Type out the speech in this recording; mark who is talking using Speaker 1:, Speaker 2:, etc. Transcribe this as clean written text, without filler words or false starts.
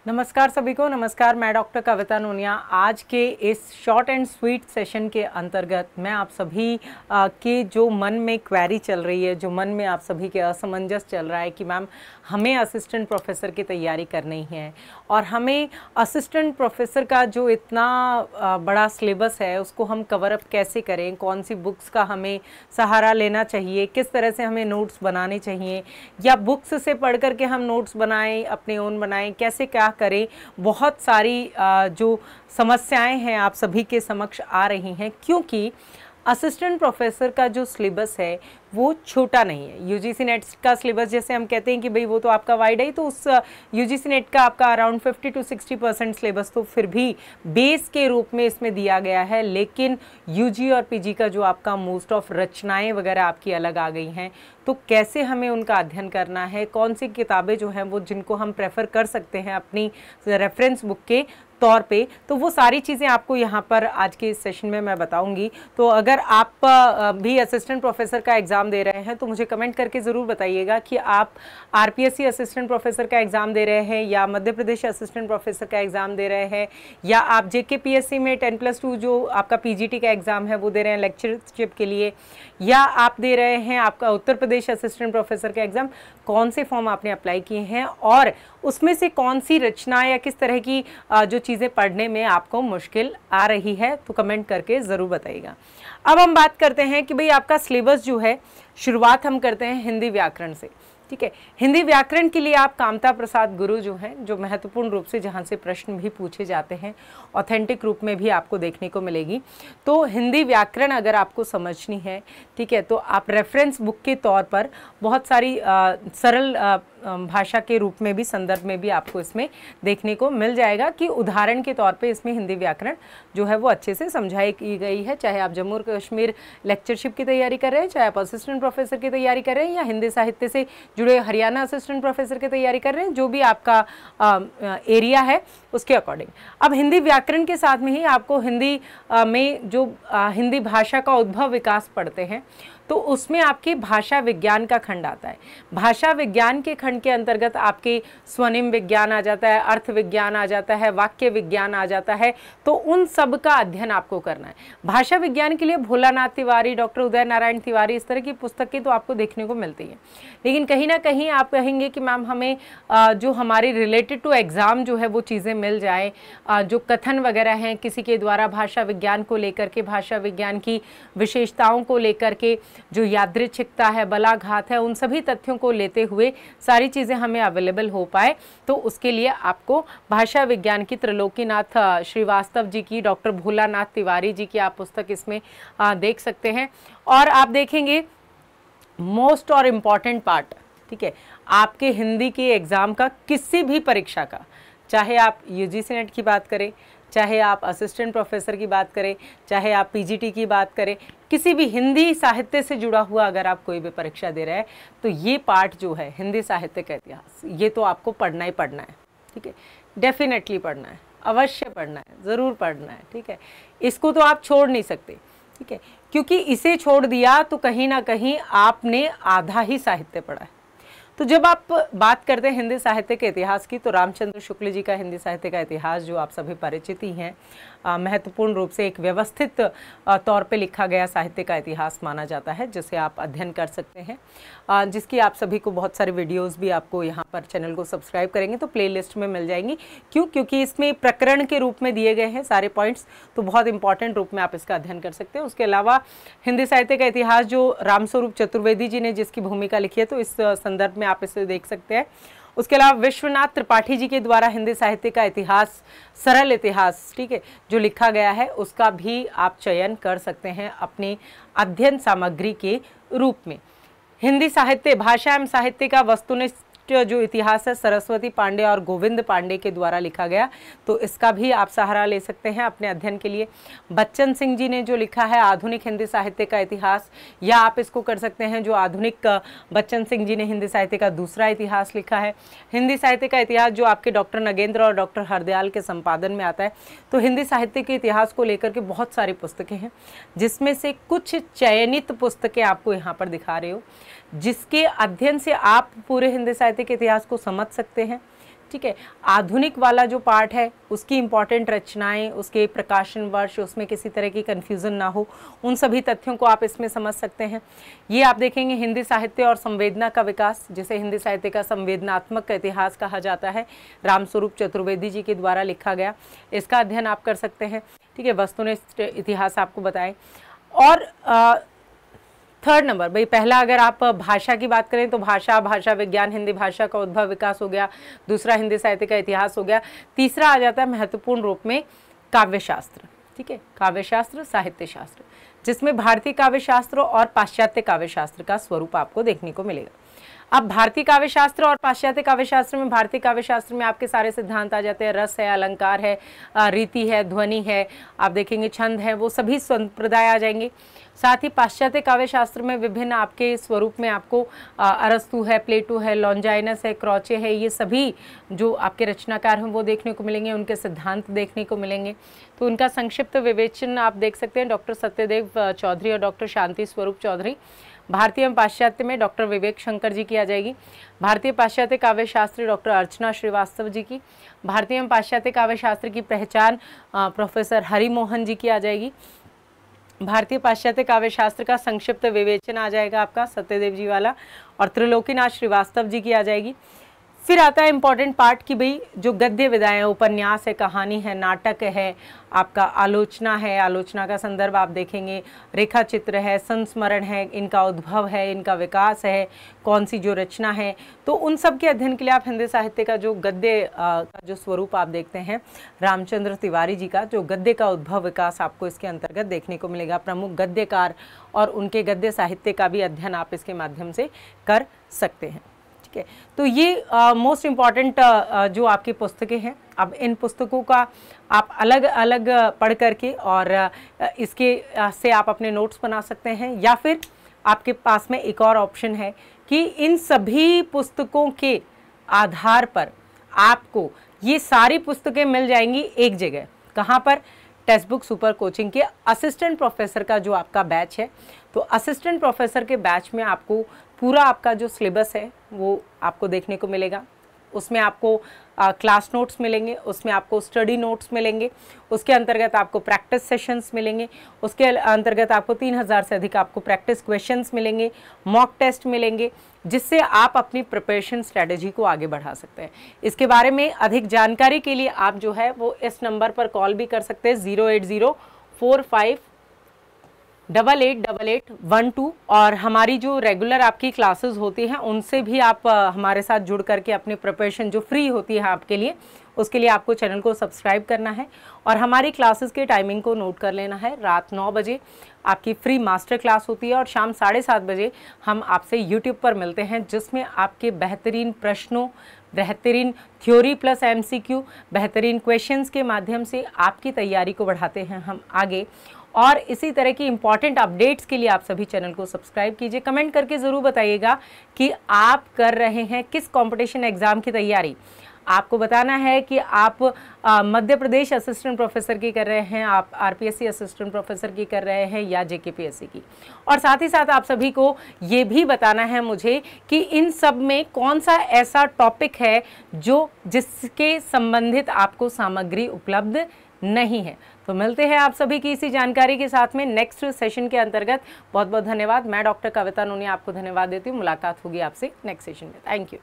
Speaker 1: नमस्कार सभी को। नमस्कार, मैं डॉक्टर कविता नोनिया। आज के इस शॉर्ट एंड स्वीट सेशन के अंतर्गत मैं आप सभी के जो मन में क्वेरी चल रही है, जो मन में आप सभी के असमंजस चल रहा है कि मैम हमें असिस्टेंट प्रोफेसर की तैयारी करनी है और हमें असिस्टेंट प्रोफेसर का जो इतना बड़ा सिलेबस है उसको हम कवर अप कैसे करें, कौन सी बुक्स का हमें सहारा लेना चाहिए, किस तरह से हमें नोट्स बनाने चाहिए या बुक्स से पढ़ करके हम नोट्स बनाएं, अपने ओन बनाएं, कैसे क्या करें। बहुत सारी जो समस्याएं हैं आप सभी के समक्ष आ रही हैं, क्योंकि असिस्टेंट प्रोफेसर का जो सिलेबस है वो छोटा नहीं है। यूजीसी नेट का सिलेबस जैसे हम कहते हैं कि भाई वो तो आपका वाइड है, तो उस यूजीसी नेट का आपका अराउंड 50 to 60% सिलेबस तो फिर भी बेस के रूप में इसमें दिया गया है। लेकिन यूजी और पीजी का जो आपका मोस्ट ऑफ रचनाएं वगैरह आपकी अलग आ गई हैं, तो कैसे हमें उनका अध्ययन करना है, कौन सी किताबें जो हैं वो जिनको हम प्रेफर कर सकते हैं अपनी रेफरेंस बुक के तौर पे, तो वो सारी चीज़ें आपको यहाँ पर आज के इस सेशन में मैं बताऊंगी। तो अगर आप भी असिस्टेंट प्रोफेसर का एग्ज़ाम दे रहे हैं तो मुझे कमेंट करके ज़रूर बताइएगा कि आप आरपीएससी असिस्टेंट प्रोफेसर का एग्ज़ाम दे रहे हैं या मध्य प्रदेश असिस्टेंट प्रोफेसर का एग्ज़ाम दे रहे हैं, या आप जेकेपीएससी में 10+2 जो आपका पीजीटी का एग्ज़ाम है वो दे रहे हैं लेक्चरशिप के लिए, या आप दे रहे हैं आपका उत्तर प्रदेश असिस्टेंट प्रोफेसर का एग्ज़ाम। कौन से फॉर्म आपने अप्लाई किए हैं और उसमें से कौन सी रचना या किस तरह की जो चीज़ें पढ़ने में आपको मुश्किल आ रही है, तो कमेंट करके ज़रूर बताइएगा। अब हम बात करते हैं कि भाई आपका सिलेबस जो है, शुरुआत हम करते हैं हिंदी व्याकरण से। ठीक है, हिंदी व्याकरण के लिए आप कामता प्रसाद गुरु जो हैं, जो महत्वपूर्ण रूप से जहाँ से प्रश्न भी पूछे जाते हैं ऑथेंटिक रूप में भी आपको देखने को मिलेगी। तो हिंदी व्याकरण अगर आपको समझनी है, ठीक है, तो आप रेफरेंस बुक के तौर पर बहुत सारी सरल भाषा के रूप में भी, संदर्भ में भी आपको इसमें देखने को मिल जाएगा कि उदाहरण के तौर पे इसमें हिंदी व्याकरण जो है वो अच्छे से समझाई की गई है। चाहे आप जम्मू और कश्मीर लेक्चरशिप की तैयारी कर रहे हैं, चाहे आप असिस्टेंट प्रोफेसर की तैयारी कर रहे हैं, या हिंदी साहित्य से जुड़े हरियाणा असिस्टेंट प्रोफेसर की तैयारी कर रहे हैं, जो भी आपका एरिया है उसके अकॉर्डिंग। अब हिंदी व्याकरण के साथ में ही आपको हिंदी में जो हिंदी भाषा का उद्भव विकास पढ़ते हैं, तो उसमें आपके भाषा विज्ञान का खंड आता है। भाषा विज्ञान के खंड के अंतर्गत आपके स्वनिम विज्ञान आ जाता है, अर्थ विज्ञान आ जाता है, वाक्य विज्ञान आ जाता है। तो उन सब का अध्ययन आपको करना है। भाषा विज्ञान के लिए भोलानाथ तिवारी, डॉक्टर उदय नारायण तिवारी, इस तरह की पुस्तकें तो आपको देखने को मिलती हैं। लेकिन कहीं ना कहीं आप कहेंगे कि मैम हमें जो हमारी रिलेटेड टू एग्ज़ाम जो है वो चीज़ें मिल जाए, जो कथन वगैरह हैं किसी के द्वारा भाषा विज्ञान को लेकर के, भाषा विज्ञान की विशेषताओं को लेकर के, जो यादृच्छिकता है, बलाघात है, उन सभी तथ्यों को लेते हुए सारी चीज़ें हमें अवेलेबल हो पाए, तो उसके लिए आपको भाषा विज्ञान की त्रिलोकीनाथ श्रीवास्तव जी की, डॉक्टर भोलानाथ तिवारी जी की आप पुस्तक इसमें देख सकते हैं। और आप देखेंगे मोस्ट और इम्पॉर्टेंट पार्ट, ठीक है, आपके हिंदी के एग्ज़ाम का, किसी भी परीक्षा का, चाहे आप यूजीसी नेट की बात करें, चाहे आप असिस्टेंट प्रोफेसर की बात करें, चाहे आप पीजीटी की बात करें, किसी भी हिंदी साहित्य से जुड़ा हुआ अगर आप कोई भी परीक्षा दे रहे हैं, तो ये पार्ट जो है हिंदी साहित्य का इतिहास, ये तो आपको पढ़ना ही पढ़ना है। ठीक है, डेफिनेटली पढ़ना है, अवश्य पढ़ना है, ज़रूर पढ़ना है। ठीक है, इसको तो आप छोड़ नहीं सकते। ठीक है, क्योंकि इसे छोड़ दिया तो कहीं ना कहीं आपने आधा ही साहित्य पढ़ा है। तो जब आप बात करते हैं हिंदी साहित्य के इतिहास की, तो रामचंद्र शुक्ल जी का हिंदी साहित्य का इतिहास जो आप सभी परिचित ही हैं, महत्वपूर्ण रूप से एक व्यवस्थित तौर पे लिखा गया साहित्य का इतिहास माना जाता है, जिसे आप अध्ययन कर सकते हैं, जिसकी आप सभी को बहुत सारे वीडियोस भी आपको यहाँ पर चैनल को सब्सक्राइब करेंगे तो प्लेलिस्ट में मिल जाएंगी। क्यों? क्योंकि इसमें प्रकरण के रूप में दिए गए हैं सारे पॉइंट्स, तो बहुत इंपॉर्टेंट रूप में आप इसका अध्ययन कर सकते हैं। उसके अलावा हिंदी साहित्य का इतिहास जो रामस्वरूप चतुर्वेदी जी ने जिसकी भूमिका लिखी है, तो इस संदर्भ में आप इसे देख सकते हैं। उसके अलावा विश्वनाथ त्रिपाठी जी के द्वारा हिंदी साहित्य का इतिहास, सरल इतिहास, ठीक है, जो लिखा गया है, उसका भी आप चयन कर सकते हैं अपनी अध्ययन सामग्री के रूप में। हिंदी साहित्य, भाषा एवं साहित्य का वस्तुनिष्ठ जो इतिहास है, सरस्वती पांडे और गोविंद पांडे के द्वारा लिखा गया, तो इसका भी आप सहारा ले सकते हैं अपने अध्ययन के लिए। बच्चन सिंह जी ने जो लिखा है आधुनिक हिंदी साहित्य का इतिहास, या आप इसको कर सकते हैं जो आधुनिक बच्चन सिंह जी ने हिंदी साहित्य का दूसरा इतिहास लिखा है। हिंदी साहित्य का इतिहास जो आपके डॉक्टर नगेंद्र और डॉक्टर हरदयाल के संपादन में आता है। तो हिंदी साहित्य के इतिहास को लेकर के बहुत सारी पुस्तकें हैं, जिसमें से कुछ चयनित पुस्तकें आपको यहाँ पर दिखा रहे हो, जिसके अध्ययन से आप पूरे हिंदी साहित्य के इतिहास को समझ सकते हैं, ठीक है। आधुनिक वाला जो पार्ट है उसकी इंपॉर्टेंट रचनाएं, उसके प्रकाशन वर्ष, उसमें किसी तरह की कन्फ्यूज़न ना हो, उन सभी तथ्यों को आप इसमें समझ सकते हैं। ये आप देखेंगे हिंदी साहित्य और संवेदना का विकास, जिसे हिंदी साहित्य का संवेदनात्मक इतिहास कहा जाता है, रामस्वरूप चतुर्वेदी जी के द्वारा लिखा गया, इसका अध्ययन आप कर सकते हैं। ठीक है, वस्तुनिष्ठ इतिहास आपको बताएं। और थर्ड नंबर भाई, पहला अगर आप भाषा की बात करें तो भाषा विज्ञान, हिंदी भाषा का उद्भव विकास हो गया। दूसरा हिंदी साहित्य का इतिहास हो गया। तीसरा आ जाता है महत्वपूर्ण रूप में काव्यशास्त्र। ठीक है, काव्यशास्त्र, साहित्य शास्त्र, जिसमें भारतीय काव्यशास्त्र और पाश्चात्य काव्यशास्त्र का स्वरूप आपको देखने को मिलेगा। अब भारतीय काव्यशास्त्र और पाश्चात्य काव्यशास्त्र में, भारतीय काव्यशास्त्र में आपके सारे सिद्धांत आ जाते हैं, रस है, अलंकार है, रीति है, ध्वनि है, आप देखेंगे छंद है, वो सभी संप्रदाय आ जाएंगे। साथ ही पाश्चात्य काव्यशास्त्र में विभिन्न आपके स्वरूप में आपको अरस्तु है, प्लेटो है, लॉन्जाइनस है, क्रॉचे है, ये सभी जो आपके रचनाकार हैं वो देखने को मिलेंगे, उनके सिद्धांत देखने को मिलेंगे। तो उनका संक्षिप्त विवेचन आप देख सकते हैं, डॉक्टर सत्यदेव चौधरी और डॉक्टर शांति स्वरूप चौधरी। भारतीय एवं पाश्चात्य में डॉक्टर विवेक शंकर जी की आ जाएगी। भारतीय पाश्चात्य काव्यशास्त्री डॉक्टर अर्चना श्रीवास्तव जी की। भारतीय एवं पाश्चात्य काव्यशास्त्र की पहचान प्रोफेसर हरिमोहन जी की आ जाएगी। भारतीय पाश्चात्य काव्यशास्त्र का संक्षिप्त विवेचन आ जाएगा आपका सत्यदेव जी वाला, और त्रिलोकीनाथ श्रीवास्तव जी की आ जाएगी। फिर आता है इंपॉर्टेंट पार्ट कि भाई जो गद्य विधाएं, उपन्यास है, कहानी है, नाटक है, आपका आलोचना है, आलोचना का संदर्भ आप देखेंगे, रेखा चित्र है, संस्मरण है, इनका उद्भव है, इनका विकास है, कौन सी जो रचना है, तो उन सब के अध्ययन के लिए आप हिंदी साहित्य का जो गद्य का जो स्वरूप आप देखते हैं, रामचंद्र तिवारी जी का जो गद्य का उद्भव विकास आपको इसके अंतर्गत देखने को मिलेगा। प्रमुख गद्यकार और उनके गद्य साहित्य का भी अध्ययन आप इसके माध्यम से कर सकते हैं। तो ये मोस्ट इम्पॉर्टेंट जो आपकी पुस्तकें हैं। अब इन पुस्तकों का आप अलग अलग पढ़ करके और इसके से आप अपने नोट्स बना सकते हैं, या फिर आपके पास में एक और ऑप्शन है कि इन सभी पुस्तकों के आधार पर आपको ये सारी पुस्तकें मिल जाएंगी एक जगह। कहाँ पर? टेक्स्ट बुक सुपर कोचिंग के असिस्टेंट प्रोफेसर का जो आपका बैच है, तो असिस्टेंट प्रोफेसर के बैच में आपको पूरा आपका जो सिलेबस है वो आपको देखने को मिलेगा। उसमें आपको क्लास नोट्स मिलेंगे, उसमें आपको स्टडी नोट्स मिलेंगे, उसके अंतर्गत आपको प्रैक्टिस सेशंस मिलेंगे, उसके अंतर्गत आपको 3000 से अधिक आपको प्रैक्टिस क्वेश्चंस मिलेंगे, मॉक टेस्ट मिलेंगे, जिससे आप अपनी प्रिपरेशन स्ट्रेटजी को आगे बढ़ा सकते हैं। इसके बारे में अधिक जानकारी के लिए आप जो है वो इस नंबर पर कॉल भी कर सकते हैं 08045888812, और हमारी जो रेगुलर आपकी क्लासेस होती हैं उनसे भी आप हमारे साथ जुड़ करके अपनी प्रिपरेशन जो फ्री होती है आपके लिए, उसके लिए आपको चैनल को सब्सक्राइब करना है और हमारी क्लासेस के टाइमिंग को नोट कर लेना है। रात 9 बजे आपकी फ्री मास्टर क्लास होती है और शाम 7:30 बजे हम आपसे यूट्यूब पर मिलते हैं, जिसमें आपके बेहतरीन प्रश्नों, बेहतरीन थ्योरी प्लस MCQ, बेहतरीन क्वेश्चंस के माध्यम से आपकी तैयारी को बढ़ाते हैं हम आगे। और इसी तरह की इंपॉर्टेंट अपडेट्स के लिए आप सभी चैनल को सब्सक्राइब कीजिए। कमेंट करके ज़रूर बताइएगा कि आप कर रहे हैं किस कंपटीशन एग्ज़ाम की तैयारी। आपको बताना है कि आप मध्य प्रदेश असिस्टेंट प्रोफेसर की कर रहे हैं, आप RPSC असिस्टेंट प्रोफेसर की कर रहे हैं या JKPSC की। और साथ ही साथ आप सभी को ये भी बताना है मुझे कि इन सब में कौन सा ऐसा टॉपिक है जो जिसके संबंधित आपको सामग्री उपलब्ध नहीं है। तो मिलते हैं आप सभी की इसी जानकारी के साथ में नेक्स्ट सेशन के अंतर्गत। बहुत बहुत धन्यवाद। मैं डॉक्टर कविता नूनिया आपको धन्यवाद देती हूँ। मुलाकात होगी आपसे नेक्स्ट सेशन में। Thank you.